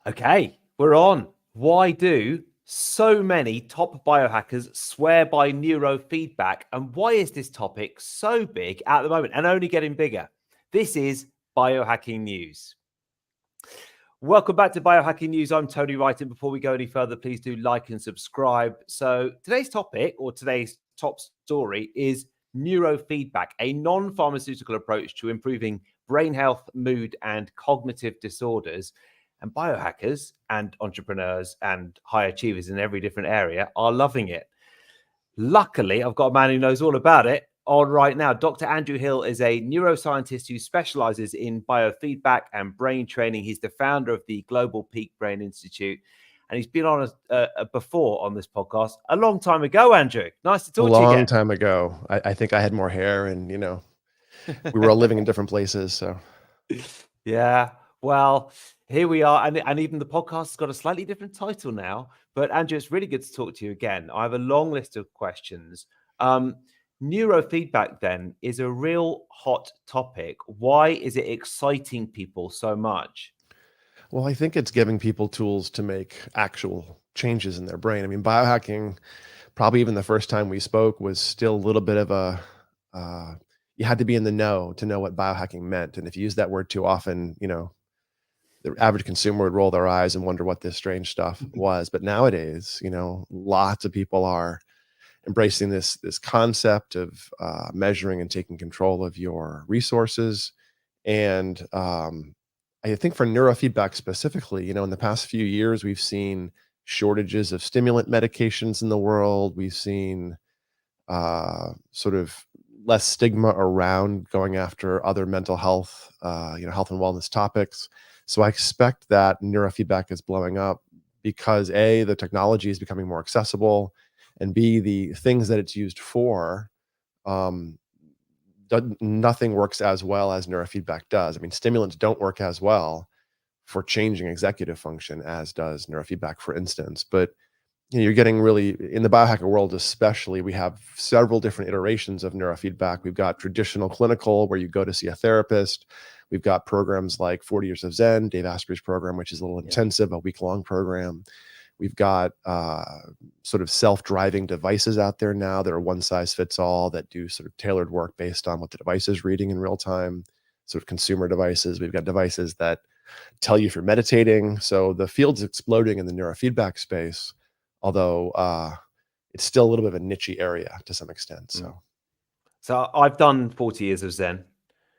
Okay, we're on. Why do so many top biohackers swear by neurofeedback? And why is this topic so big at the moment and only getting bigger? This is Biohacking News. Welcome back to Biohacking News. I'm Tony Wright. And before we go any further, please do like and subscribe. So today's topic, or today's top story, is neurofeedback, a non-pharmaceutical approach to improving brain health, mood, and cognitive disorders. And biohackers and entrepreneurs and high achievers in every different area are loving it. Luckily, I've got a man who knows all about it on right now. Dr. Andrew Hill is a neuroscientist who specializes in biofeedback and brain training. He's the founder of the Global Peak Brain Institute. And he's been on before on this podcast a long time ago, Andrew. Nice to talk to you again. A long time ago. I think I had more hair and, we were all living in different places. So, yeah, well, here we are. And even the podcast has got a slightly different title now. But Andrew, it's really good to talk to you again. I have a long list of questions. Neurofeedback then is a real hot topic. Why is it exciting people so much? well, I think it's giving people tools to make actual changes in their brain. I mean, biohacking, probably even the first time we spoke, was still a little bit of you had to be in the know to know what biohacking meant. And if you use that word too often, the average consumer would roll their eyes and wonder what this strange stuff was. But nowadays, lots of people are embracing this concept of measuring and taking control of your resources. And I think for neurofeedback specifically, in the past few years, we've seen shortages of stimulant medications in the world. We've seen sort of less stigma around going after other mental health, health and wellness topics. So I expect that neurofeedback is blowing up because A, the technology is becoming more accessible, and B, the things that it's used for, nothing works as well as neurofeedback does. I mean, stimulants don't work as well for changing executive function as does neurofeedback, for instance. But you're getting really, in the biohacker world especially, we have several different iterations of neurofeedback. We've got traditional clinical, where you go to see a therapist. We've got programs like 40 Years of Zen, Dave Asprey's program, which is a little intensive, a week-long program. We've got sort of self-driving devices out there now that are one size fits all, that do sort of tailored work based on what the device is reading in real time, sort of consumer devices. We've got devices that tell you if you're meditating. So the field's exploding in the neurofeedback space, although it's still a little bit of a niche area to some extent. So I've done 40 years of Zen.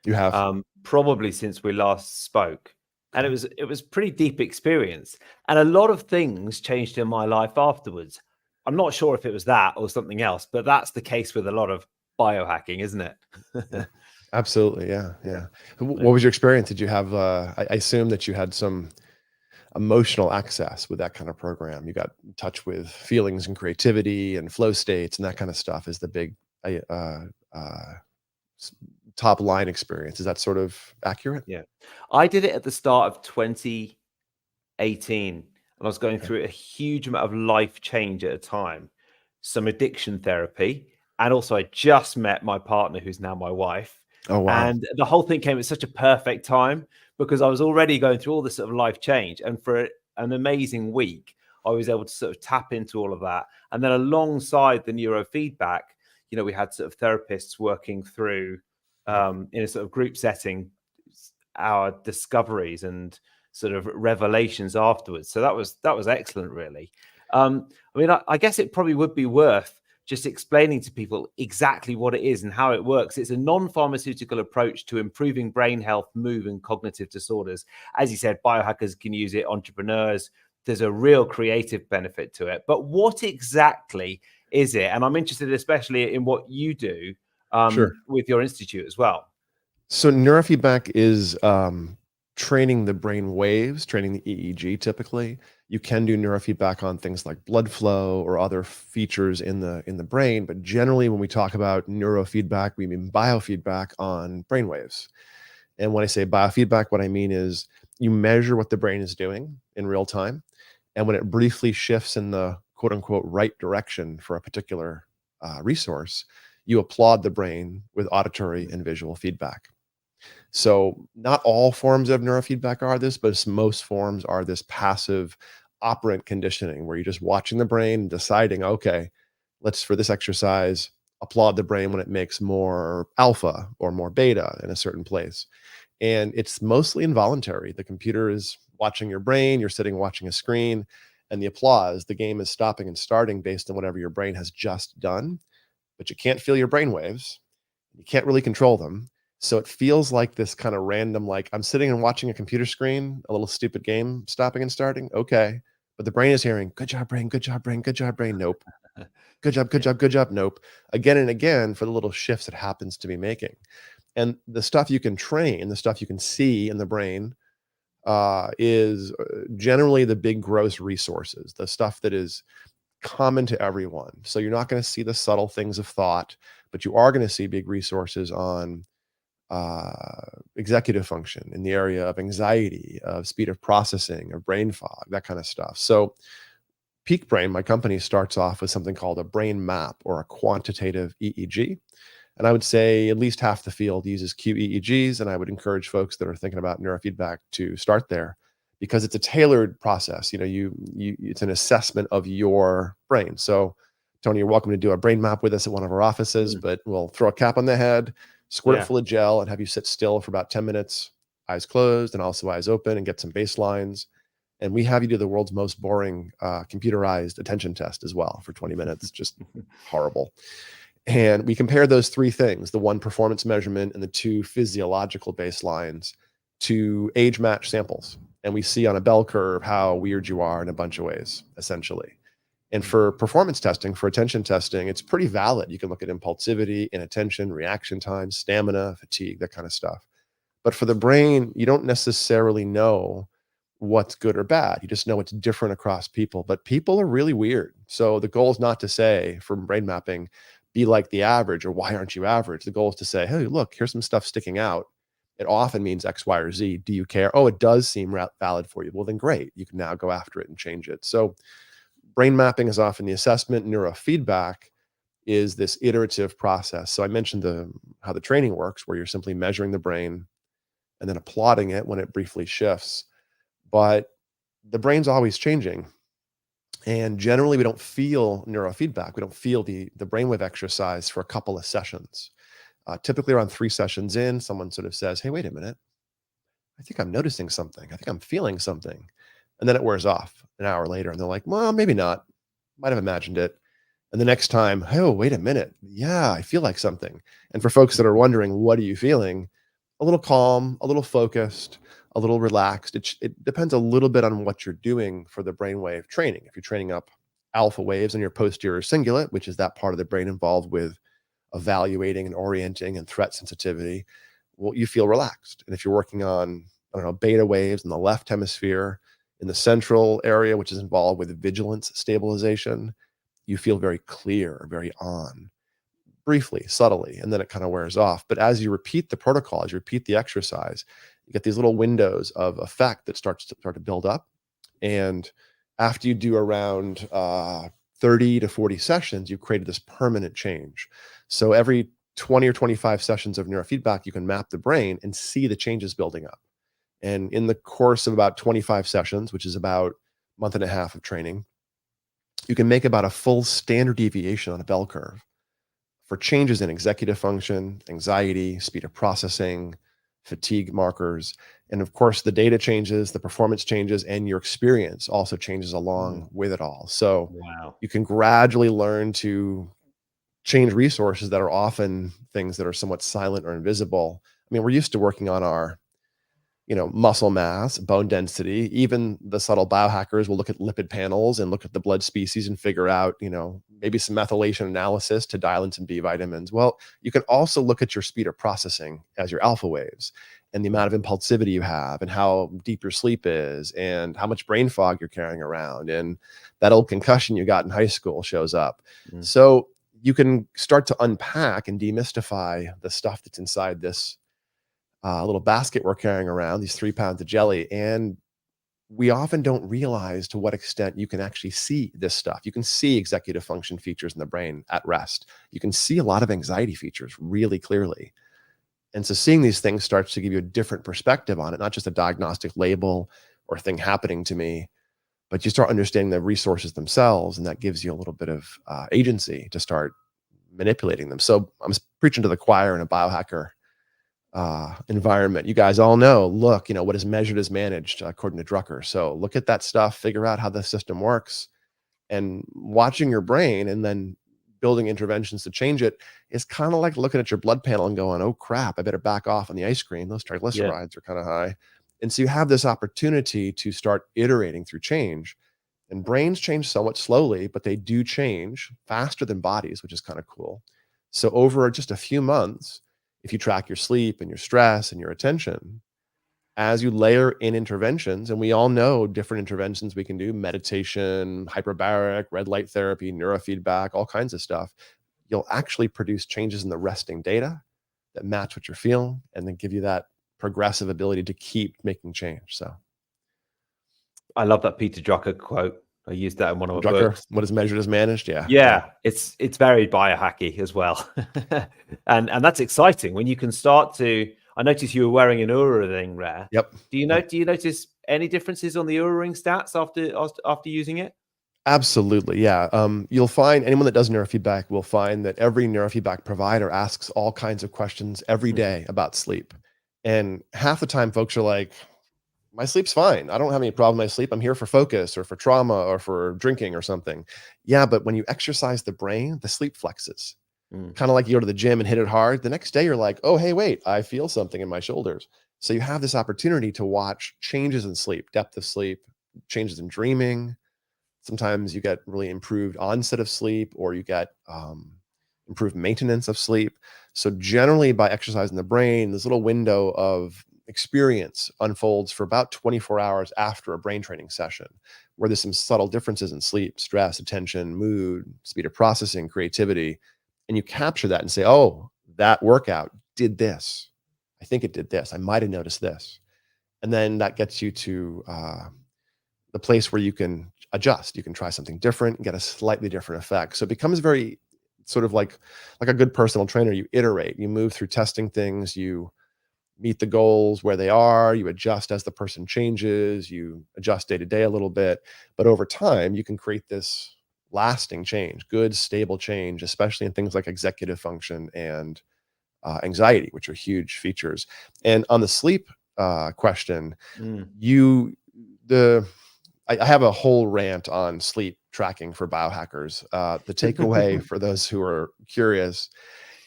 You have? Probably since we last spoke. And it was pretty deep experience. And a lot of things changed in my life afterwards. I'm not sure if it was that or something else, but that's the case with a lot of biohacking, isn't it? Yeah, absolutely. Yeah. What was your experience? Did you have, I assume that you had some emotional access with that kind of program. You got in touch with feelings and creativity and flow states and that kind of stuff is the big top line experience. Is that sort of accurate? Yeah. I did it at the start of 2018, and I was going through a huge amount of life change at a time, some addiction therapy, and also I just met my partner, who's now my wife. Oh, wow. And the whole thing came at such a perfect time because I was already going through all this sort of life change. And for an amazing week, I was able to sort of tap into all of that. And then alongside the neurofeedback, we had sort of therapists working through in a sort of group setting, our discoveries and sort of revelations afterwards. So that was excellent, really. I guess it probably would be worth just explaining to people exactly what it is and how it works. It's a non-pharmaceutical approach to improving brain health, mood, and cognitive disorders. As you said, biohackers can use it, entrepreneurs. There's a real creative benefit to it. But what exactly is it? And I'm interested especially in what you do with your institute as well. So neurofeedback is training the brain waves, training the EEG typically. You can do neurofeedback on things like blood flow or other features in the brain, but generally when we talk about neurofeedback, we mean biofeedback on brain waves. And when I say biofeedback, what I mean is you measure what the brain is doing in real time, and when it briefly shifts in the quote unquote right direction for a particular resource, you applaud the brain with auditory and visual feedback. So not all forms of neurofeedback are this, but most forms are this passive operant conditioning where you're just watching the brain and deciding, okay, let's for this exercise applaud the brain when it makes more alpha or more beta in a certain place. And it's mostly involuntary. The computer is watching your brain, you're sitting watching a screen, and the applause, the game is stopping and starting based on whatever your brain has just done, but you can't feel your brain waves. You can't really control them. So it feels like this kind of random, like I'm sitting and watching a computer screen, a little stupid game stopping and starting. Okay. But the brain is hearing, good job, brain, good job, brain, good job, brain. Nope. Good job, good Yeah. job, good job. Nope. Again and again for the little shifts it happens to be making. And the stuff you can train, the stuff you can see in the brain is generally the big gross resources, the stuff that is common to everyone. So you're not going to see the subtle things of thought, but you are going to see big resources on executive function in the area of anxiety, of speed of processing, of brain fog, that kind of stuff. So Peak Brain, my company, starts off with something called a brain map or a quantitative EEG. And I would say at least half the field uses QEEGs, and I would encourage folks that are thinking about neurofeedback to start there because it's a tailored process. You know, you it's an assessment of your brain. So, Tony, you're welcome to do a brain map with us at one of our offices, Mm. but we'll throw a cap on the head, squirt it Yeah. full of gel, and have you sit still for about 10 minutes, eyes closed and also eyes open, and get some baselines. And we have you do the world's most boring computerized attention test as well for 20 minutes. Just horrible. And we compare those three things, the one performance measurement and the two physiological baselines, to age match samples. And we see on a bell curve how weird you are in a bunch of ways, essentially. And Mm. for performance testing, for attention testing, it's pretty valid. You can look at impulsivity, inattention, reaction time, stamina, fatigue, that kind of stuff. But for the brain, you don't necessarily know what's good or bad. You just know it's different across people. But people are really weird. So the goal is not to say from brain mapping, be like the average or why aren't you average? The goal is to say, hey, look, here's some stuff sticking out. It often means X, Y, or Z. Do you care? Oh, it does seem valid for you. Well, then great. You can now go after it and change it. So brain mapping is often the assessment. Neurofeedback is this iterative process. So I mentioned how the training works, where you're simply measuring the brain and then applauding it when it briefly shifts. But the brain's always changing. And generally, we don't feel neurofeedback. We don't feel the brainwave exercise for a couple of sessions. Typically, around 3 sessions in, someone sort of says, hey, wait a minute. I think I'm noticing something. I think I'm feeling something. And then it wears off an hour later. And they're like, well, maybe not. Might have imagined it. And the next time, oh, wait a minute. Yeah, I feel like something. And for folks that are wondering, what are you feeling? A little calm, a little focused, a little relaxed. It depends a little bit on what you're doing for the brainwave training. If you're training up alpha waves in your posterior cingulate, which is that part of the brain involved with evaluating and orienting and threat sensitivity, well, you feel relaxed. And if you're working on, I don't know, beta waves in the left hemisphere, in the central area, which is involved with vigilance stabilization, you feel very clear, very on, briefly, subtly, and then it kind of wears off. But as you repeat the protocol, as you repeat the exercise, you get these little windows of effect that start to build up. And after you do around 30 to 40 sessions, you've created this permanent change. So every 20 or 25 sessions of neurofeedback, you can map the brain and see the changes building up. And in the course of about 25 sessions, which is about a month and a half of training, you can make about a full standard deviation on a bell curve for changes in executive function, anxiety, speed of processing, fatigue markers. And of course, the data changes, the performance changes, and your experience also changes Mm. along with it all. So Wow. you can gradually learn to change resources that are often things that are somewhat silent or invisible. I mean, we're used to working on our muscle mass, bone density. Even the subtle biohackers will look at lipid panels and look at the blood species and figure out, maybe some methylation analysis to dial in some B vitamins. Well, you can also look at your speed of processing as your alpha waves and the amount of impulsivity you have and how deep your sleep is and how much brain fog you're carrying around. And that old concussion you got in high school shows up. Mm. So you can start to unpack and demystify the stuff that's inside this little basket we're carrying around, these 3 pounds of jelly. And we often don't realize to what extent you can actually see this stuff. You can see executive function features in the brain at rest. You can see a lot of anxiety features really clearly. And so seeing these things starts to give you a different perspective on it, not just a diagnostic label or thing happening to me, but you start understanding the resources themselves, and that gives you a little bit of agency to start manipulating them. So I'm preaching to the choir in a biohacker environment. You guys all know, look, what is measured is managed, according to Drucker. So look at that stuff, figure out how the system works, and watching your brain and then building interventions to change it is kind of like looking at your blood panel and going, oh crap, I better back off on the ice cream. Those triglycerides are kind of high. And so you have this opportunity to start iterating through change. And brains change somewhat slowly, but they do change faster than bodies, which is kind of cool. So over just a few months, if you track your sleep and your stress and your attention, as you layer in interventions, and we all know different interventions we can do, meditation, hyperbaric, red light therapy, neurofeedback, all kinds of stuff, you'll actually produce changes in the resting data that match what you're feeling and then give you that progressive ability to keep making change. So I love that Peter Drucker quote. I used that in one of my Drucker, books. what is measured is managed. Yeah, it's very biohacky as well. and that's exciting when you can start to. I noticed you were wearing an Oura ring there. Yep. Do you notice any differences on the Oura ring stats after using it? Absolutely. Yeah. You'll find anyone that does neurofeedback will find that every neurofeedback provider asks all kinds of questions every day about sleep. And half the time folks are like, my sleep's fine. I don't have any problem with my sleep. I'm here for focus or for trauma or for drinking or something. Yeah. But when you exercise the brain, the sleep flexes. Kind of like you go to the gym and hit it hard. The next day you're like, oh, hey, wait, I feel something in my shoulders. So you have this opportunity to watch changes in sleep, depth of sleep, changes in dreaming. Sometimes you get really improved onset of sleep, or you get improved maintenance of sleep. So generally by exercising the brain, this little window of experience unfolds for about 24 hours after a brain training session, where there's some subtle differences in sleep, stress, attention, mood, speed of processing, creativity. And you capture that and say, oh, that workout did this. I think it did this. I might have noticed this. And then that gets you to the place where you can adjust. You can try something different and get a slightly different effect. So it becomes very sort of like a good personal trainer. You iterate, you move through testing things, you meet the goals where they are, you adjust as the person changes, you adjust day to day a little bit. But over time, you can create this lasting change, good, stable change, especially in things like executive function and anxiety, which are huge features. And on the sleep question, I have a whole rant on sleep tracking for biohackers. The takeaway for those who are curious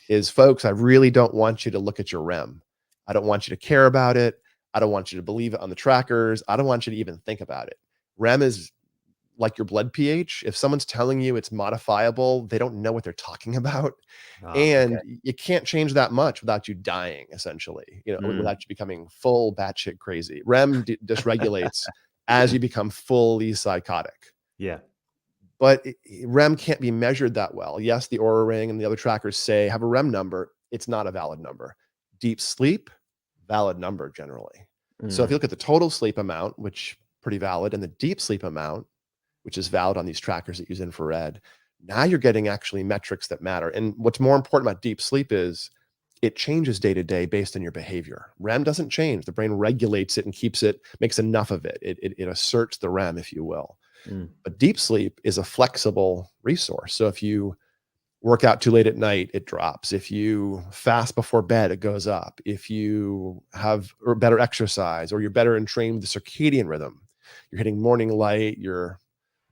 is, folks, I really don't want you to look at your REM. I don't want you to care about it. I don't want you to believe it on the trackers. I don't want you to even think about it. REM is like your blood pH. If someone's telling you it's modifiable, they don't know what they're talking about. And you can't change that much without you dying, essentially, without you becoming full batshit crazy. REM dysregulates as you become fully psychotic. Yeah. But REM can't be measured that well. Yes, the Oura Ring and the other trackers say have a REM number. It's not a valid number. Deep sleep, valid number generally. So if you look at the total sleep amount, which pretty valid, and the deep sleep amount, which is valid on these trackers that use infrared, now you're getting actually metrics that matter. And what's more important about deep sleep is it changes day to day based on your behavior. REM doesn't change. The brain regulates it and keeps it, makes enough of it. It asserts the REM, if you will. But deep sleep is a flexible resource. So if you work out too late at night, it drops. If you fast before bed, it goes up. If you have better exercise, or you're better in training with the circadian rhythm, you're hitting morning light, you're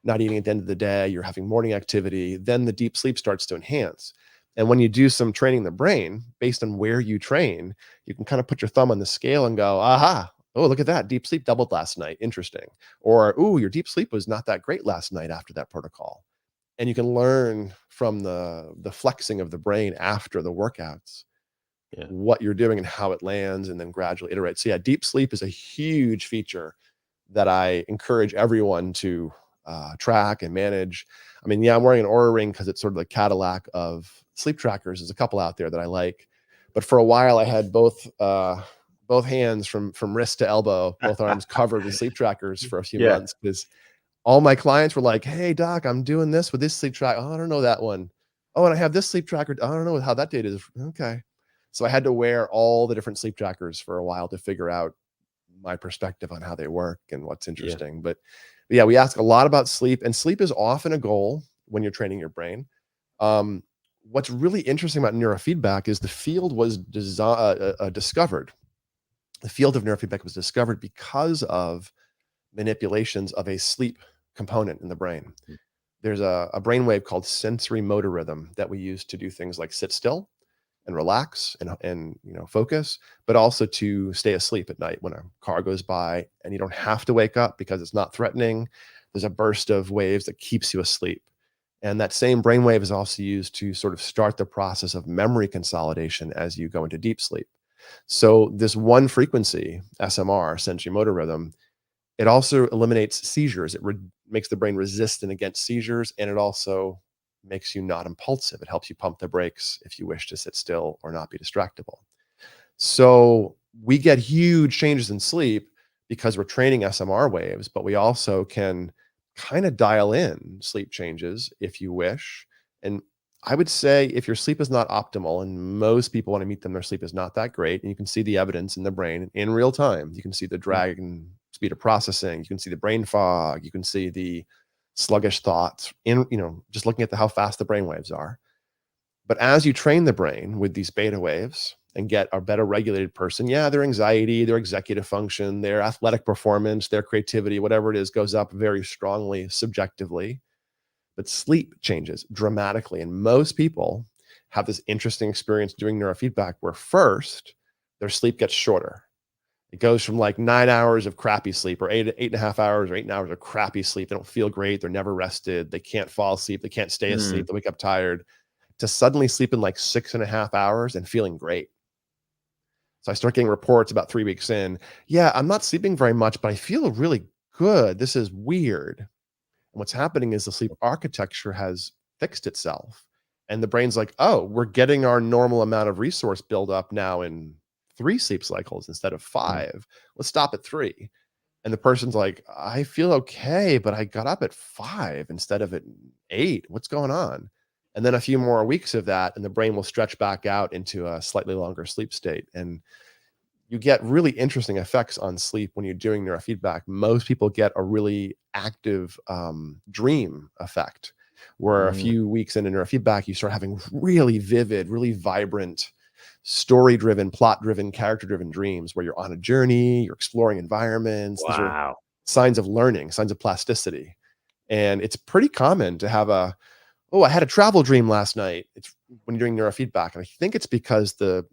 not eating at the end of the day, you're having morning activity, then the deep sleep starts to enhance. And when you do some training the brain based on where you train, you can kind of put your thumb on the scale and go, aha, oh, look at that. Deep sleep doubled last night. Interesting. Or, ooh, your deep sleep was not that great last night after that protocol. And you can learn from the flexing of the brain after the workouts, what you're doing and how it lands, and then gradually iterate. So yeah, deep sleep is a huge feature that I encourage everyone to track and manage. I mean, yeah, I'm wearing an Oura Ring because it's sort of the Cadillac of sleep trackers. There's a couple out there that I like, but for a while I had both hands from wrist to elbow, both arms covered with sleep trackers for a few months, because all my clients were like, hey doc, I'm doing this with this sleep tracker. Oh, I don't know that one. Oh, and I have this sleep tracker. I don't know how that data is. Okay. So I had to wear all the different sleep trackers for a while to figure out my perspective on how they work and what's Yeah. interesting. But yeah, we ask a lot about sleep, and sleep is often a goal when you're training your brain. Um, what's really interesting about neurofeedback is the field was discovered. The field of neurofeedback was discovered because of manipulations of a sleep component in the brain. There's a brainwave called sensory motor rhythm that we use to do things like sit still and relax and focus, but also to stay asleep at night when a car goes by and you don't have to wake up because it's not threatening. There's a burst of waves that keeps you asleep. And that same brainwave is also used to sort of start the process of memory consolidation as you go into deep sleep. So this one frequency, SMR, sensory motor rhythm, it also eliminates seizures. It makes the brain resistant against seizures, and it also makes you not impulsive. It helps you pump the brakes if you wish to sit still or not be distractible. So we get huge changes in sleep because we're training SMR waves, but we also can kind of dial in sleep changes if you wish. And I would say if your sleep is not optimal, and most people when I meet them, their sleep is not that great, and you can see the evidence in the brain in real time. You can see the drag and speed of processing. You can see the brain fog. You can see the sluggish thoughts in, just looking at how fast the brain waves are. But as you train the brain with these beta waves and get a better regulated person, yeah, their anxiety, their executive function, their athletic performance, their creativity, whatever it is, goes up very strongly subjectively. But sleep changes dramatically. And most people have this interesting experience doing neurofeedback where first their sleep gets shorter. It goes from like 9 hours of crappy sleep or 8.5 hours or 8 hours of crappy sleep. They don't feel great. They're never rested. They can't fall asleep. They can't stay asleep. Mm. They wake up tired, to suddenly sleeping like 6.5 hours and feeling great. So I start getting reports about 3 weeks in. Yeah, I'm not sleeping very much, but I feel really good. This is weird. And what's happening is the sleep architecture has fixed itself. And the brain's like, oh, we're getting our normal amount of resource build up now in 3 sleep cycles instead of Mm. 5. Let's stop at 3. And the person's like, I feel okay, but I got up at 5 instead of at 8. What's going on? And then a few more weeks of that, and the brain will stretch back out into a slightly longer sleep state. And you get really interesting effects on sleep when you're doing neurofeedback. Most people get a really active dream effect, where a Mm. few weeks into neurofeedback, you start having really vivid, really vibrant, story driven, plot driven, character driven dreams where you're on a journey, you're exploring environments. These are Wow. signs of learning, signs of plasticity. And it's pretty common to have I had a travel dream last night. It's when you're doing neurofeedback. And I think it's because the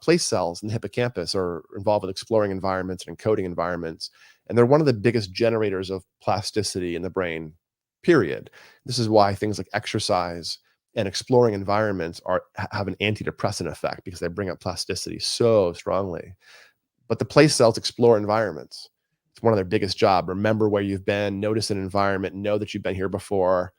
place cells in the hippocampus are involved with exploring environments and encoding environments. And they're one of the biggest generators of plasticity in the brain, period. This is why things like exercise and exploring environments have an antidepressant effect because they bring up plasticity so strongly. But the place cells explore environments. It's one of their biggest job. Remember where you've been, notice an environment, know that you've been here before.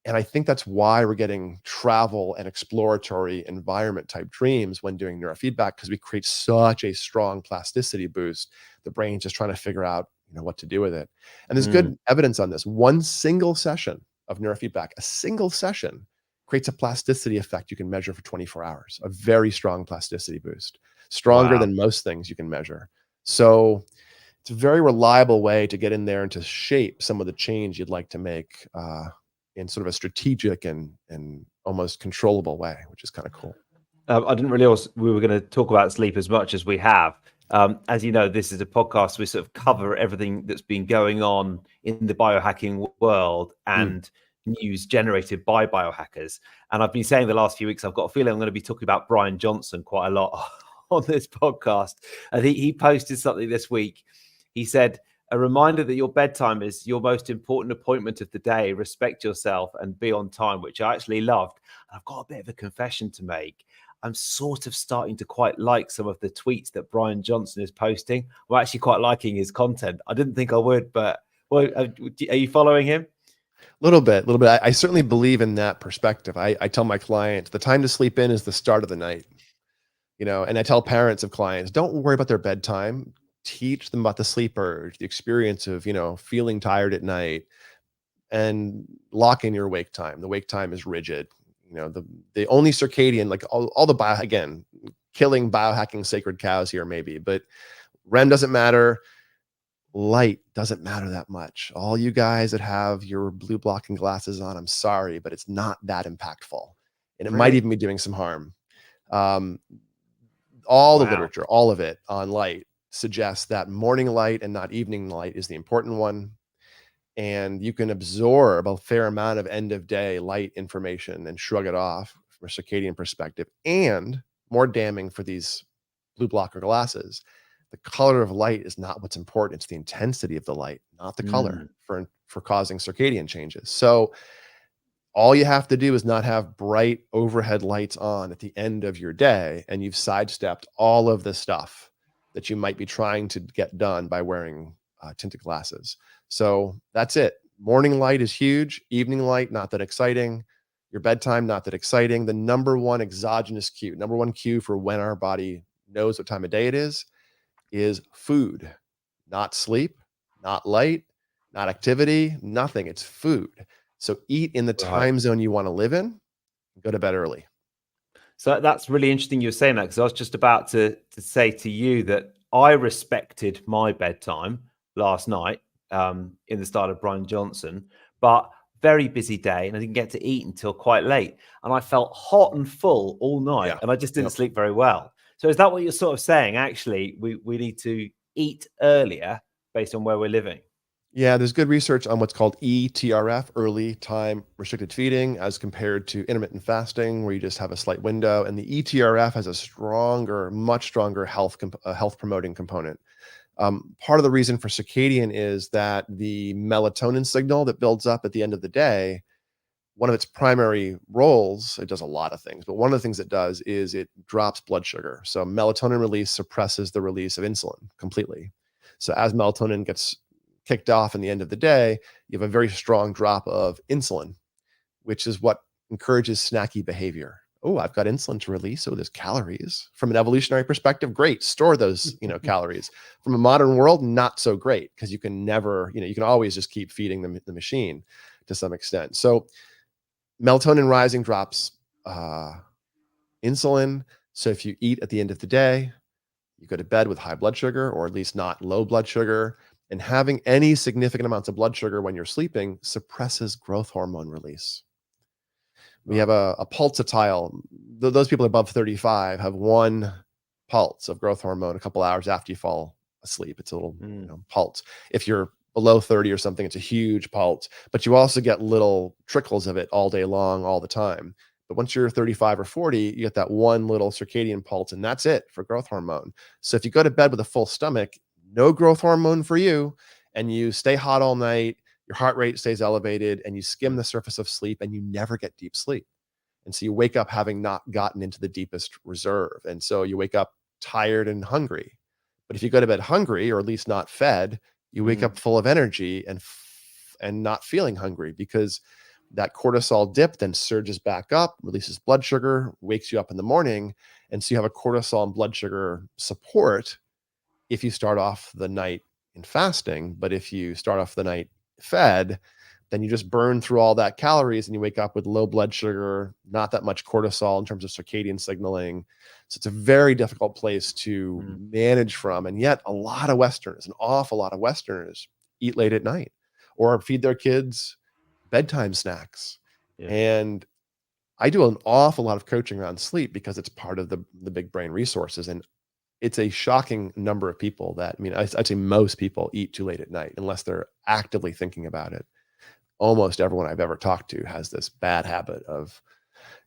And I think that's why we're getting travel and exploratory environment type dreams when doing neurofeedback, because we create such a strong plasticity boost. The brain's just trying to figure out, what to do with it. And there's Mm. good evidence on this. One single session of neurofeedback, a single session creates a plasticity effect you can measure for 24 hours, a very strong plasticity boost, stronger Wow. than most things you can measure. So it's a very reliable way to get in there and to shape some of the change you'd like to make in sort of a strategic and almost controllable way, which is kind of cool. I didn't realize we were going to talk about sleep as much as we have. As you know, this is a podcast. We sort of cover everything that's been going on in the biohacking world Mm. and news generated by biohackers. And I've been saying the last few weeks, I've got a feeling I'm going to be talking about Brian Johnson quite a lot on this podcast. And he posted something this week. He said, a reminder that your bedtime is your most important appointment of the day. Respect yourself and be on time, which I actually loved. And I've got a bit of a confession to make. I'm sort of starting to quite like some of the tweets that Brian Johnson is posting. I'm actually quite liking his content. I didn't think I would, but are you following him? Little bit, little bit. I certainly believe in that perspective. I tell my clients the time to sleep in is the start of the night, and I tell parents of clients, don't worry about their bedtime. Teach them about the sleep urge, the experience of, feeling tired at night, and lock in your wake time. The wake time is rigid. The only circadian, like all the again, killing biohacking sacred cows here maybe, but REM doesn't matter. Light doesn't matter that much. All you guys that have your blue blocking glasses on, I'm sorry, but it's not that impactful. And it might Really? even be doing some harm. Um, all the Wow. literature, all of it on light suggests that morning light and not evening light is the important one. And you can absorb a fair amount of end of day light information and shrug it off from a circadian perspective. And more damning for these blue blocker glasses, the color of light is not what's important. It's the intensity of the light, not the color Mm, for causing circadian changes. So all you have to do is not have bright overhead lights on at the end of your day, and you've sidestepped all of the stuff that you might be trying to get done by wearing tinted glasses. So that's it. Morning light is huge. Evening light, not that exciting. Your bedtime, not that exciting. The number one exogenous cue, number one cue for when our body knows what time of day it is food, not sleep, not light, not activity, nothing. It's food. So eat in the right. time zone you want to live in, go to bed early. So that's really interesting you're saying that, because I was just about to say to you that I respected my bedtime last night in the style of Brian Johnson, but very busy day and I didn't get to eat until quite late. And I felt hot and full all night Yeah. and I just didn't Yep. sleep very well. So is that what you're sort of saying? Actually, we need to eat earlier based on where we're living. Yeah, there's good research on what's called ETRF, early time restricted feeding, as compared to intermittent fasting, where you just have a slight window. And the ETRF has a stronger, much stronger health promoting component. Part of the reason for circadian is that the melatonin signal that builds up at the end of the day, one of its primary roles, it does a lot of things, but one of the things it does is it drops blood sugar. So melatonin release suppresses the release of insulin completely. So as melatonin gets kicked off in the end of the day, you have a very strong drop of insulin, which is what encourages snacky behavior. Oh, I've got insulin to release. Oh, there's calories. From an evolutionary perspective, great. Store those, calories. From a modern world, not so great, because you can never, you can always just keep feeding the machine to some extent. So melatonin rising drops insulin. So if you eat at the end of the day, you go to bed with high blood sugar, or at least not low blood sugar. And having any significant amounts of blood sugar when you're sleeping suppresses growth hormone release. We have Right. a pulsatile. Those people above 35 have one pulse of growth hormone a couple hours after you fall asleep. It's a little, Mm, pulse. If you're below 30 or something, it's a huge pulse, but you also get little trickles of it all day long, all the time. But once you're 35 or 40, you get that one little circadian pulse, and that's it for growth hormone. So if you go to bed with a full stomach, no growth hormone for you, and you stay hot all night, your heart rate stays elevated, and you skim mm, the surface of sleep, and you never get deep sleep. And so you wake up having not gotten into the deepest reserve. And so you wake up tired and hungry. But if you go to bed hungry, or at least not fed, you wake mm, up full of energy and not feeling hungry, because that cortisol dip then surges back up, releases blood sugar, wakes you up in the morning. And so you have a cortisol and blood sugar support if you start off the night in fasting. But if you start off the night fed, then you just burn through all that calories and you wake up with low blood sugar, not that much cortisol in terms of circadian signaling. So it's a very difficult place to mm. manage from. And yet, a lot of Westerners, an awful lot of Westerners, eat late at night or feed their kids bedtime snacks. Yeah. And I do an awful lot of coaching around sleep because it's part of the big brain resources. And it's a shocking number of people that, I'd say most people eat too late at night unless they're actively thinking about it. Almost everyone I've ever talked to has this bad habit of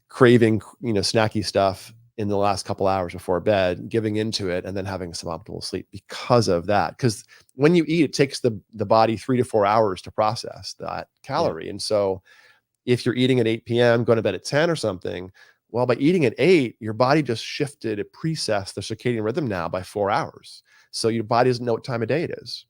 craving, snacky stuff in the last couple hours before bed, giving into it, and then having suboptimal sleep because of that. Because when you eat, it takes the body 3 to 4 hours to process that Yeah. calorie. And so if you're eating at 8 p.m., going to bed at 10 or something, well, by eating at 8, your body just shifted, it presets the circadian rhythm now by 4 hours. So your body doesn't know what time of day it is.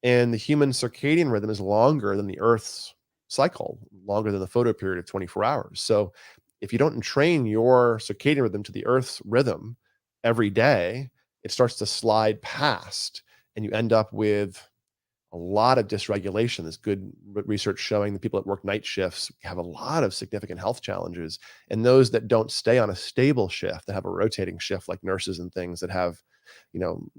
And the human circadian rhythm is longer than the Earth's cycle, longer than the photo period of 24 hours. So if you don't entrain your circadian rhythm to the Earth's rhythm every day, it starts to slide past and you end up with a lot of dysregulation. There's good research showing that people that work night shifts have a lot of significant health challenges. And those that don't stay on a stable shift, that have a rotating shift, like nurses and things that have,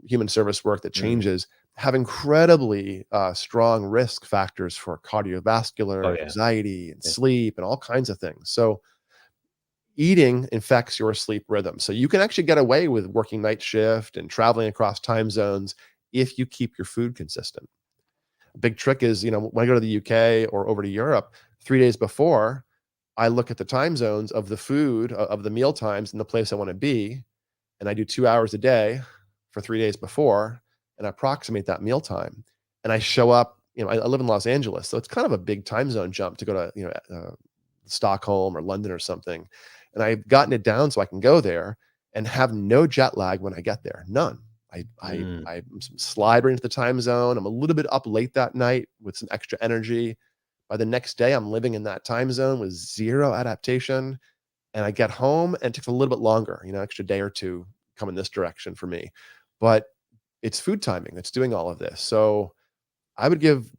human service work that Mm. changes, have incredibly strong risk factors for Oh cardiovascular, yeah. anxiety, and Yeah. sleep, and all kinds of things. So eating affects your sleep rhythm. So you can actually get away with working night shift and traveling across time zones if you keep your food consistent. A big trick is, when I go to the UK or over to Europe, 3 days before, I look at the time zones of the food, of the meal times in the place I want to be, and I do 2 hours a day for 3 days before, and I approximate that meal time. And I show up, I live in Los Angeles, so it's kind of a big time zone jump to go to, Stockholm or London or something. And I've gotten it down so I can go there and have no jet lag when I get there. None. Mm. I slide right into the time zone. I'm a little bit up late that night with some extra energy. By the next day, I'm living in that time zone with zero adaptation. And I get home and it takes a little bit longer, extra day or two come in this direction for me. But it's food timing that's doing all of this. So I would give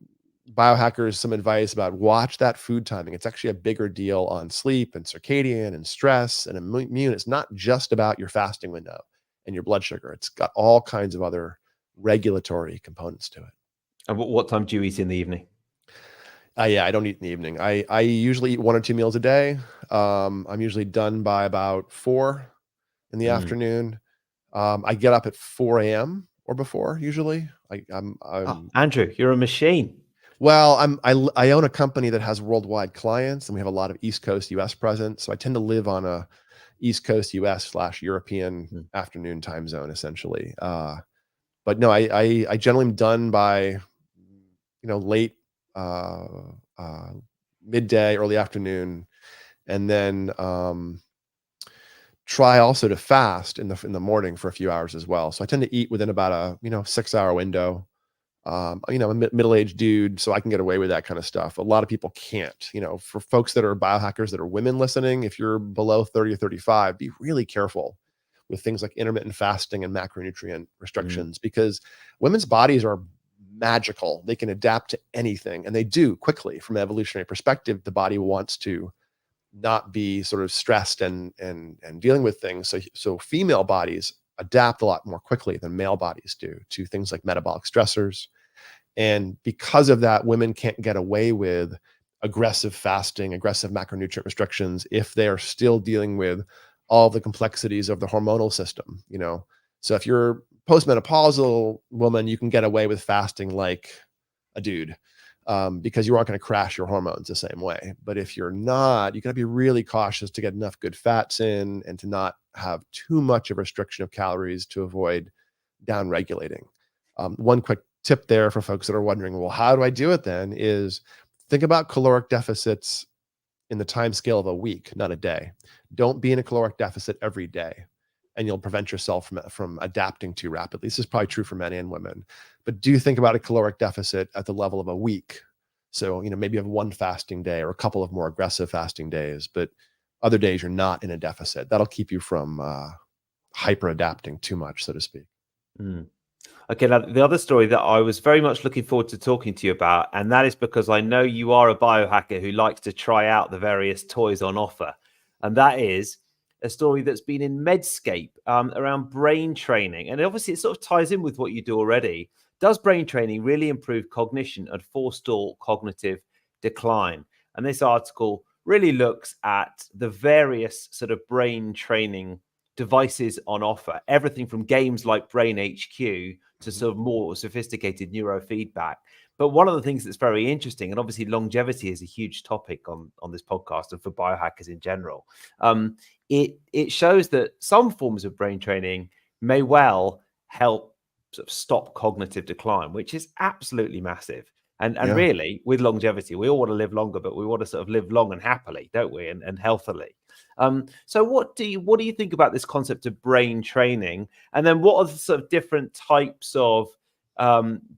biohackers some advice about watch that food timing. It's actually a bigger deal on sleep and circadian and stress and immune. It's not just about your fasting window and your blood sugar. It's got all kinds of other regulatory components to it. And what time do you eat in the evening? Yeah, I don't eat in the evening. I usually eat 1 or 2 meals a day. I'm usually done by about 4 in the Mm. afternoon. I get up at 4 a.m. or before usually. Oh, I'm Andrew, you're a machine. Well, I own a company that has worldwide clients, and we have a lot of East Coast US presence. So I tend to live on a East Coast US/European Mm. afternoon time zone, essentially. But no, I generally am done by late uh, uh, midday, early afternoon, and then try also to fast in the morning for a few hours as well. So I tend to eat within about a 6 hour window. I'm a middle-aged dude, so I can get away with that kind of stuff. A lot of people can't. For folks that are biohackers that are women listening, if you're below 30 or 35, be really careful with things like intermittent fasting and macronutrient Mm. restrictions because women's bodies are magical. They can adapt to anything, and they do quickly. From an evolutionary perspective, the body wants to not be sort of stressed and dealing with things. So female bodies adapt a lot more quickly than male bodies do to things like metabolic stressors, and because of that, women can't get away with aggressive fasting, aggressive macronutrient restrictions if they are still dealing with all the complexities of the hormonal system. So if you're postmenopausal woman, you can get away with fasting like a dude because you aren't going to crash your hormones the same way. But if you're not, you got to be really cautious to get enough good fats in and to not have too much of a restriction of calories to avoid down regulating. One quick tip there for folks that are wondering, well, how do I do it then? Is think about caloric deficits in the time scale of a week, not a day. Don't be in a caloric deficit every day, and you'll prevent yourself from adapting too rapidly. This is probably true for men and women, but do think about a caloric deficit at the level of a week. So, maybe you have one fasting day or a couple of more aggressive fasting days, but other days you're not in a deficit. That'll keep you from hyper adapting too much, so to speak. Mm. Okay, now the other story that I was very much looking forward to talking to you about, and that is because I know you are a biohacker who likes to try out the various toys on offer. And that is a story that's been in Medscape around brain training. And obviously, it sort of ties in with what you do already. Does brain training really improve cognition and forestall cognitive decline? And this article really looks at the various sort of brain training devices on offer, everything from games like Brain HQ to Mhm. sort of more sophisticated neurofeedback. But one of the things that's very interesting, and obviously longevity is a huge topic on this podcast and for biohackers in general. It shows that some forms of brain training may well help sort of stop cognitive decline, which is absolutely massive. And Yeah. really, with longevity, we all want to live longer, but we want to sort of live long and happily, don't we? And healthily. So what do you think about this concept of brain training? And then what are the sort of different types of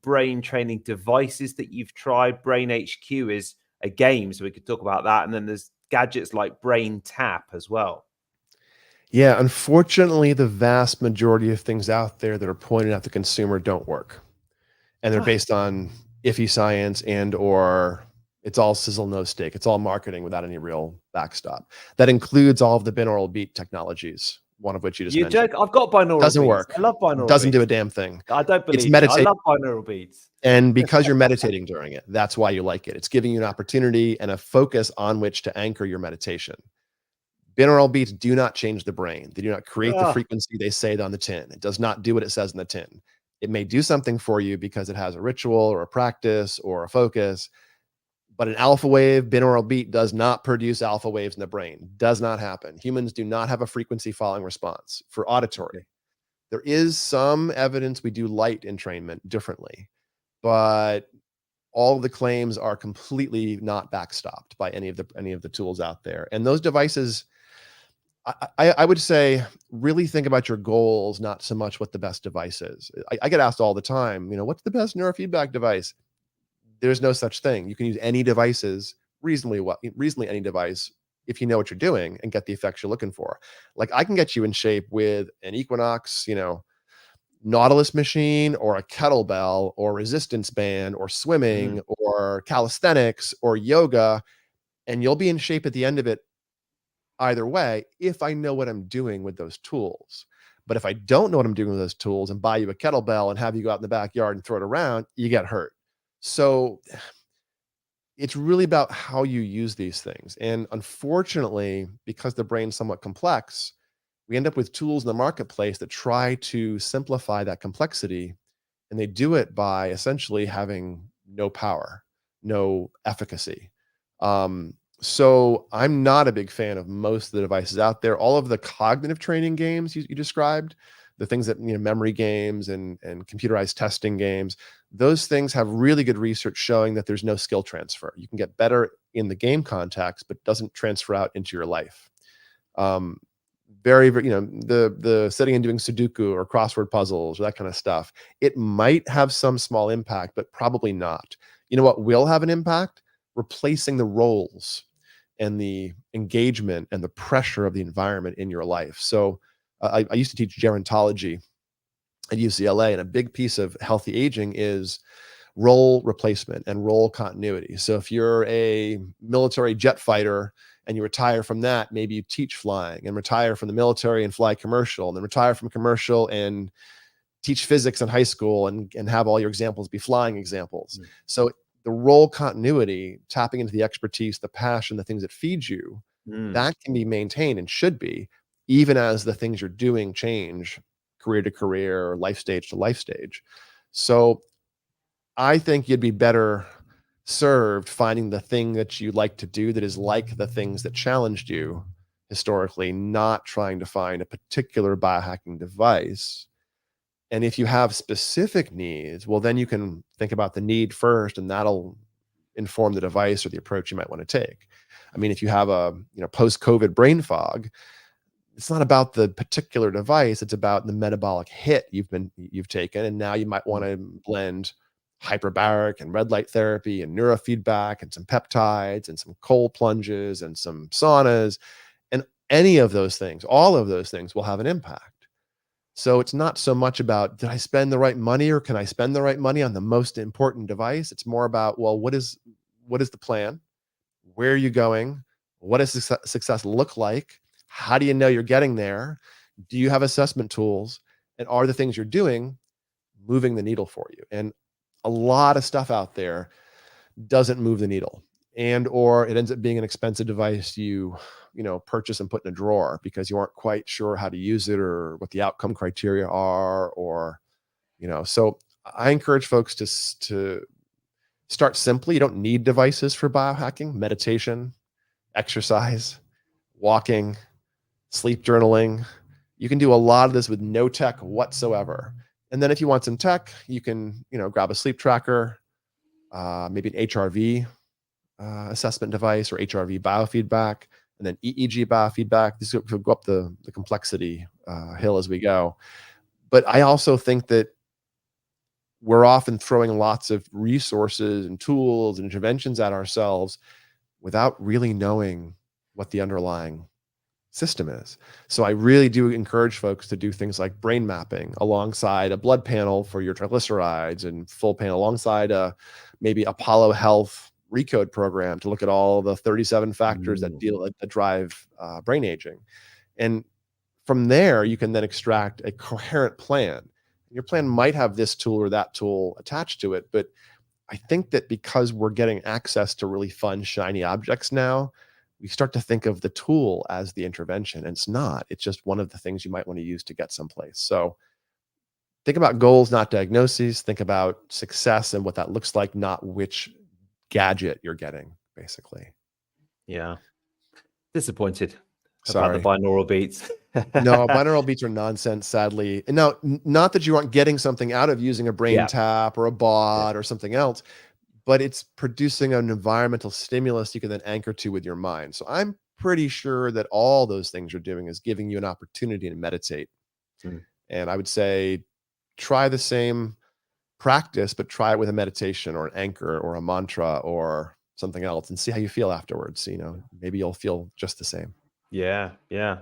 brain training devices that you've tried? Brain HQ is a game, so we could talk about that. And then there's gadgets like Brain Tap as well. Yeah, unfortunately, the vast majority of things out there that are pointed at the consumer don't work. And they're Ah, based on iffy science and or it's all sizzle no steak. It's all marketing without any real backstop. That includes all of the binaural beat technologies, one of which you just You mentioned. joke. I've got binaural Doesn't beats. work. I love binaural Doesn't do beats. a damn thing. I don't It's believe you. I meditation. love binaural beats. And because you're meditating during it, that's why you like it. It's giving you an opportunity and a focus on which to anchor your meditation. Binaural beats do not change the brain. They do not create the Ah, frequency they say on the tin. It does not do what it says in the tin. It may do something for you because it has a ritual or a practice or a focus, but an alpha wave binaural beat does not produce alpha waves in the brain. Does not happen. Humans do not have a frequency following response for auditory. okay. There is some evidence we do light entrainment differently, but all of the claims are completely not backstopped by any of the tools out there. And those devices, I would say, really think about your goals, not so much what the best device is. I get asked all the time, what's the best neurofeedback device? There's no such thing. You can use any devices reasonably any device if you know what you're doing and get the effects you're looking for. Like I can get you in shape with an Equinox, Nautilus machine or a kettlebell or resistance band or swimming Mm, or calisthenics or yoga, and you'll be in shape at the end of it either way if I know what I'm doing with those tools. But if I don't know what I'm doing with those tools and buy you a kettlebell and have you go out in the backyard and throw it around, you get hurt. So it's really about how you use these things. And unfortunately, because the brain's somewhat complex, we end up with tools in the marketplace that try to simplify that complexity. And they do it by essentially having no power, no efficacy. So I'm not a big fan of most of the devices out there. All of the cognitive training games you described, the things that, memory games and computerized testing games, those things have really good research showing that there's no skill transfer. You can get better in the game context, but doesn't transfer out into your life. Um, very, very, the sitting and doing Sudoku or crossword puzzles or that kind of stuff, it might have some small impact, but probably not. You know what will have an impact? Replacing the roles and the engagement and the pressure of the environment in your life. So I used to teach gerontology at UCLA, and a big piece of healthy aging is role replacement and role continuity. So if you're a military jet fighter and you retire from that, maybe you teach flying and retire from the military and fly commercial, and then retire from commercial and teach physics in high school and have all your examples be flying examples. mm, So the role continuity, tapping into the expertise, the passion, the things that feed you, mm. that can be maintained and should be, even as the things you're doing change career to career or life stage to life stage. So I think you'd be better served finding the thing that you like to do that is like the things that challenged you historically, not trying to find a particular biohacking device. And if you have specific needs, well, then you can think about the need first, and that'll inform the device or the approach you might want to take. I mean, if you have a post-COVID brain fog, it's not about the particular device, it's about the metabolic hit you've taken, and now you might want to blend hyperbaric and red light therapy and neurofeedback and some peptides and some cold plunges and some saunas, and any of those things, all of those things will have an impact. So it's not so much about, did I spend the right money or can I spend the right money on the most important device? It's more about, well, what is the plan? Where are you going? What does success look like? How do you know you're getting there? Do you have assessment tools? And are the things you're doing moving the needle for you? And a lot of stuff out there doesn't move the needle, and or it ends up being an expensive device you purchase and put in a drawer because you aren't quite sure how to use it or what the outcome criteria are, or so I encourage folks to start simply. You don't need devices for biohacking. Meditation, exercise, walking, sleep journaling. You can do a lot of this with no tech whatsoever. And then if you want some tech, you can, grab a sleep tracker, maybe an HRV assessment device or HRV biofeedback, and then EEG biofeedback. This will go up the complexity hill as we go. But I also think that we're often throwing lots of resources and tools and interventions at ourselves without really knowing what the underlying system is. So I really do encourage folks to do things like brain mapping alongside a blood panel for your triglycerides, and full panel alongside maybe Apollo Health Recode program to look at all the 37 factors that drive brain aging. And from there, you can then extract a coherent plan. Your plan might have this tool or that tool attached to it, but I think that because we're getting access to really fun, shiny objects now, we start to think of the tool as the intervention. And it's not. It's just one of the things you might want to use to get someplace. So think about goals, not diagnoses. Think about success and what that looks like, not which gadget you're getting, basically. Yeah. Disappointed about the Sorry. binaural beats. No, binaural beats are nonsense, sadly. And now, not that you aren't getting something out of using a brain Yeah. tap or a bot or something else, but it's producing an environmental stimulus you can then anchor to with your mind. So I'm pretty sure that all those things you're doing is giving you an opportunity to meditate. Mm. And I would say try the same practice, but try it with a meditation or an anchor or a mantra or something else and see how you feel afterwards. Maybe you'll feel just the same. Yeah, yeah.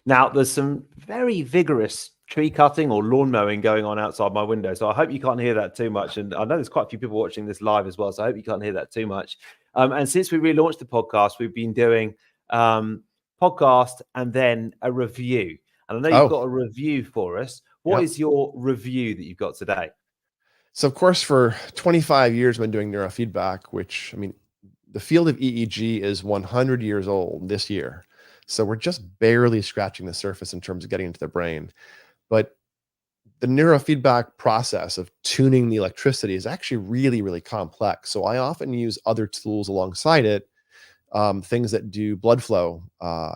Now, there's some very vigorous tree cutting or lawn mowing going on outside my window, so I hope you can't hear that too much. And I know there's quite a few people watching this live as well, so I hope you can't hear that too much. And since we relaunched the podcast, we've been doing podcast and then a review. And I know you've got a review for us. What is your review that you've got today? So, of course, for 25 years, I've been doing neurofeedback, which, the field of EEG is 100 years old this year. So we're just barely scratching the surface in terms of getting into the brain. But the neurofeedback process of tuning the electricity is actually really, really complex. So I often use other tools alongside it, things that do blood flow,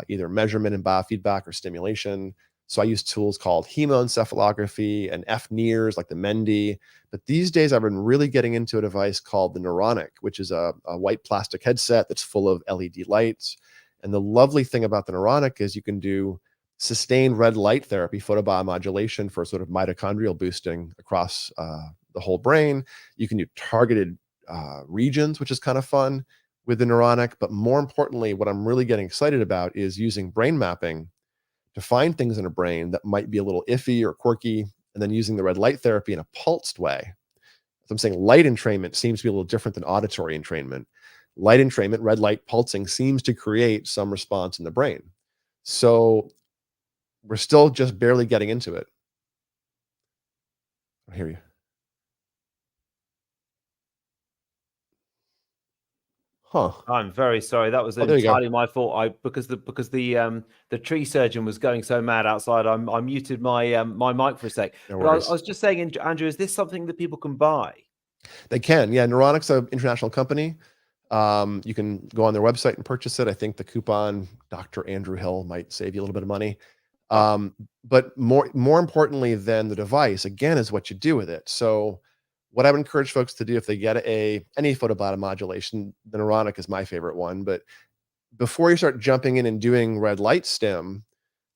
either measurement and biofeedback or stimulation. So I use tools called hemoencephalography and FNIRS, like the Mendy. But these days, I've been really getting into a device called the Neuronic, which is a white plastic headset that's full of LED lights. And the lovely thing about the Neuronic is you can do sustained red light therapy, photobiomodulation for sort of mitochondrial boosting across the whole brain. You can do targeted regions, which is kind of fun with the Neuronic. But more importantly, what I'm really getting excited about is using brain mapping to find things in a brain that might be a little iffy or quirky, and then using the red light therapy in a pulsed way. So I'm saying light entrainment seems to be a little different than auditory entrainment. Light entrainment, red light pulsing, seems to create some response in the brain. So we're still just barely getting into it. I hear you. Huh. I'm very sorry. That was entirely my fault. Because the tree surgeon was going so mad outside. I muted my my mic for a sec. No but I worries. was just saying, Andrew, is this something that people can buy? They can. Yeah, Neuronic's an international company. You can go on their website and purchase it. I think the coupon Dr. Andrew Hill might save you a little bit of money. But more importantly than the device, again, is what you do with it. So what I would encourage folks to do if they get any photobiomodulation, the Neuronic is my favorite one. But before you start jumping in and doing red light stim,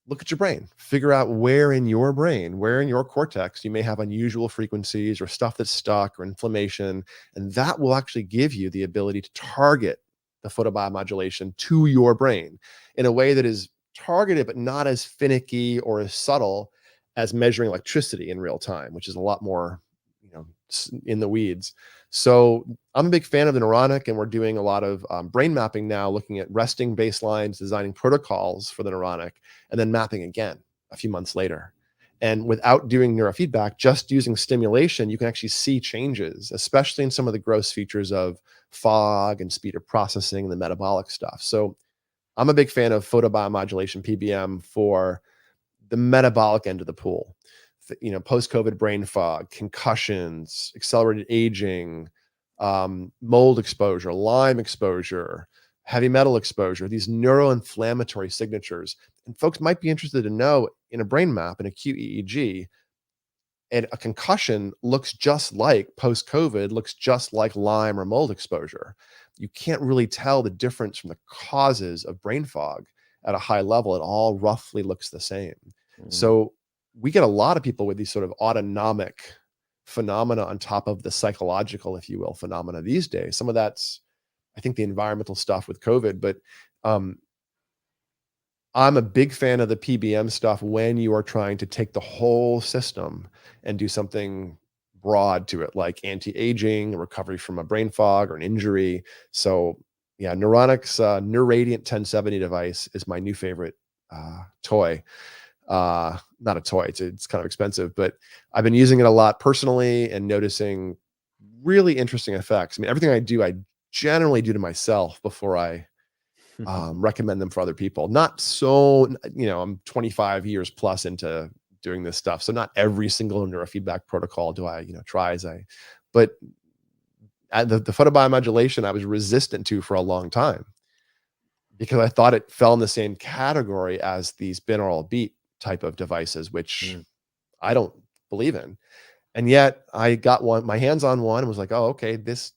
look at your brain. Figure out where in your brain, where in your cortex you may have unusual frequencies or stuff that's stuck or inflammation. And that will actually give you the ability to target the photobiomodulation to your brain in a way that is targeted, but not as finicky or as subtle as measuring electricity in real time, which is a lot more, in the weeds. So I'm a big fan of the Neuronic, and we're doing a lot of brain mapping now, looking at resting baselines, designing protocols for the Neuronic, and then mapping again a few months later. And without doing neurofeedback, just using stimulation, you can actually see changes, especially in some of the gross features of fog and speed of processing and the metabolic stuff. So I'm a big fan of photobiomodulation, PBM, for the metabolic end of the pool. Post-COVID brain fog, concussions, accelerated aging, mold exposure, Lyme exposure, heavy metal exposure, these neuroinflammatory signatures. And folks might be interested to know, in a brain map, an acute EEG, and a concussion looks just like post-COVID, looks just like Lyme or mold exposure. You can't really tell the difference from the causes of brain fog at a high level. It all roughly looks the same. So we get a lot of people with these sort of autonomic phenomena on top of the psychological, if you will, phenomena these days. Some of that's, I think, the environmental stuff with COVID, but I'm a big fan of the PBM stuff when you are trying to take the whole system and do something broad to it, like anti-aging, recovery from a brain fog or an injury. So yeah, Neuronix Neuradiant 1070 device is my new favorite toy. Not a toy, it's kind of expensive, but I've been using it a lot personally and noticing really interesting effects. I mean, everything I do, I generally do to myself before I recommend them for other people. Not so, I'm 25 years plus into doing this stuff. So not every single neurofeedback protocol do I, try but the photobiomodulation I was resistant to for a long time because I thought it fell in the same category as these binaural beat type of devices, which Mm. I don't believe in. And yet I got my hands on one and was like, oh, okay, this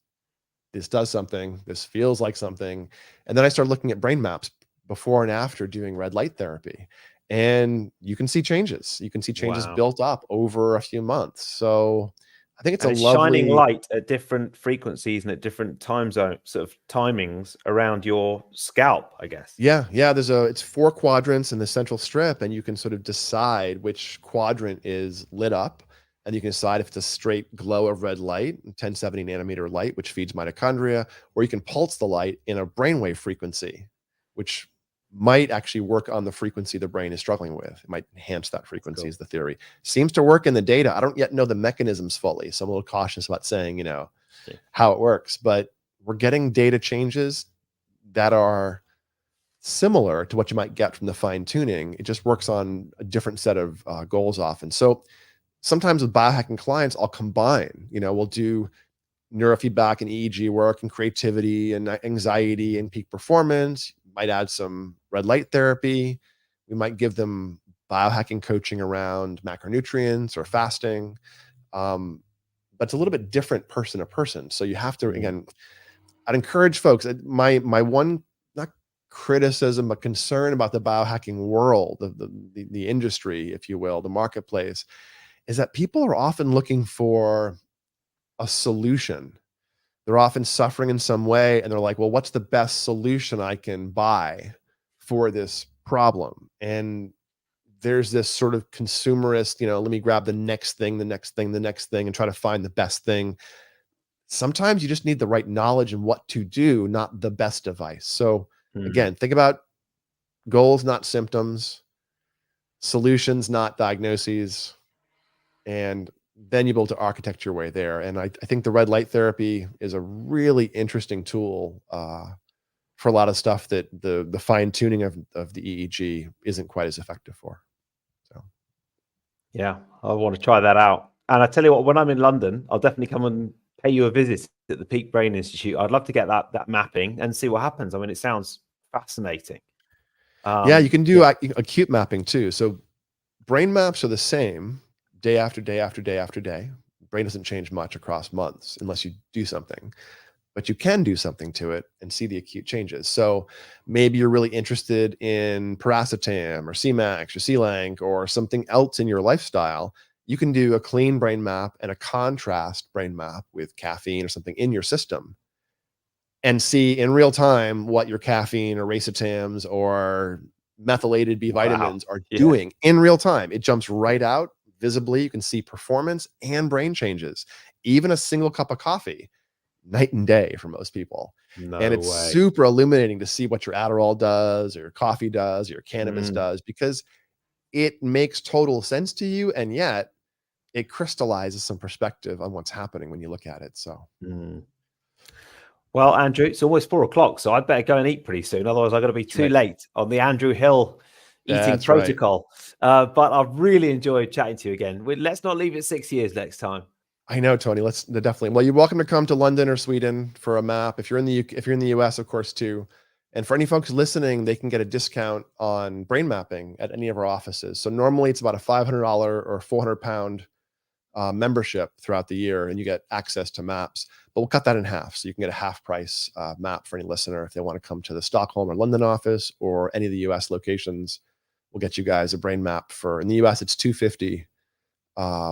does something. This feels like something. And then I started looking at brain maps before and after doing red light therapy. And you can see changes. You can see changes Wow. built up over a few months. So I think it's a And it's shining lovely, light at different frequencies and at different time zone sort of timings around your scalp, I guess. yeah. It's 4 quadrants in the central strip, and you can sort of decide which quadrant is lit up. And you can decide if it's a straight glow of red light, 1070 nanometer light, which feeds mitochondria, or you can pulse the light in a brainwave frequency, which might actually work on the frequency the brain is struggling with. It might enhance that frequency, Cool. is the theory. Seems to work in the data. I don't yet know the mechanisms fully, so I'm a little cautious about saying, Yeah. how it works. But we're getting data changes that are similar to what you might get from the fine tuning. It just works on a different set of goals often. So sometimes with biohacking clients, I'll combine, we'll do neurofeedback and EEG work and creativity and anxiety and peak performance. Might add some red light therapy. We might give them biohacking coaching around macronutrients or fasting. But it's a little bit different person to person. So you have to, Mm. again, I'd encourage folks. My one, not criticism, but concern about the biohacking world, the industry, if you will, the marketplace, is that people are often looking for a solution. They're often suffering in some way, and they're like, well, what's the best solution I can buy for this problem? And there's this sort of consumerist, let me grab the next thing, the next thing, the next thing, and try to find the best thing. Sometimes you just need the right knowledge and what to do, not the best device. So Mm. again, think about goals, not symptoms, solutions, not diagnoses, and then you're able to architect your way there. And I think the red light therapy is a really interesting tool for a lot of stuff that the fine tuning of the EEG isn't quite as effective for. So Yeah, I want to try that out. And I tell you what, when I'm in London, I'll definitely come and pay you a visit at the Peak Brain Institute. I'd love to get that mapping and see what happens. I mean, it sounds fascinating. yeah, you can do Yeah. acute mapping too. So brain maps are the same day after day after day after day. Brain doesn't change much across months unless you do something, but you can do something to it and see the acute changes. So maybe you're really interested in paracetam or CMAX or CLANC or something else in your lifestyle. You can do a clean brain map and a contrast brain map with caffeine or something in your system and see in real time what your caffeine or racetams or methylated B Wow. vitamins are Yeah. doing in real time. It jumps right out visibly. You can see performance and brain changes. Even a single cup of coffee, night and day for most people. And No it's way. super illuminating to see what your Adderall does, or your coffee does, or your cannabis Mm. does, because it makes total sense to you. And yet it crystallizes some perspective on what's happening when you look at it. So Mm. Well, Andrew, it's almost 4 o'clock, so I'd better go and eat pretty soon. Otherwise, I'm going to be that's too right. late on the Andrew Hill eating That's right. protocol. But I've really enjoyed chatting to you again. Let's not leave it 6 years next time. I know, Tony. Let's definitely. Well, you're welcome to come to London or Sweden for a map. If you're in the if you're in the US, of course, too. And for any folks listening, they can get a discount on brain mapping at any of our offices. So normally it's about a $500 or 400 pound membership throughout the year, and you get access to maps. But we'll cut that in half, so you can get a half price map for any listener if they want to come to the Stockholm or London office or any of the US locations. We'll get you guys a brain map for. In the US, it's $250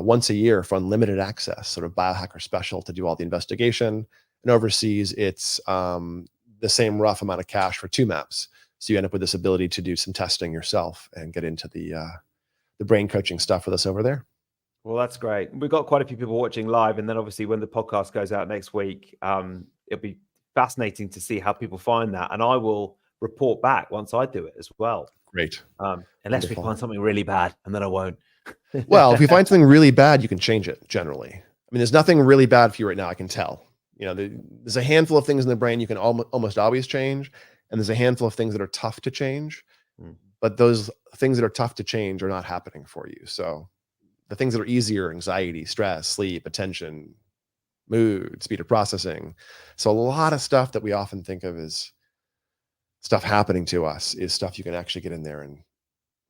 once a year for unlimited access, sort of biohacker special to do all the investigation. And overseas, it's the same rough amount of cash for 2 maps. So you end up with this ability to do some testing yourself and get into the brain coaching stuff with us over there. Well, that's great. We've got quite a few people watching live, and then obviously when the podcast goes out next week, it'll be fascinating to see how people find that, and I will report back once I do it as well. Great. Unless Wonderful. we find something really bad, and then I won't. Well, if you find something really bad, you can change it generally. I mean, there's nothing really bad for you right now, I can tell. You know, there's a handful of things in the brain you can almost always change, and there's a handful of things that are tough to change. But those things that are tough to change are not happening for you. So the things that are easier, anxiety, stress, sleep, attention, mood, speed of processing. So a lot of stuff that we often think of as stuff happening to us is stuff you can actually get in there and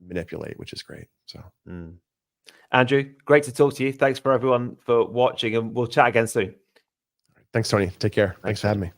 manipulate, which is great. So Andrew, great to talk to you. Thanks for everyone for watching, and we'll chat again soon. Thanks, Tony. Take care. Thanks for having me.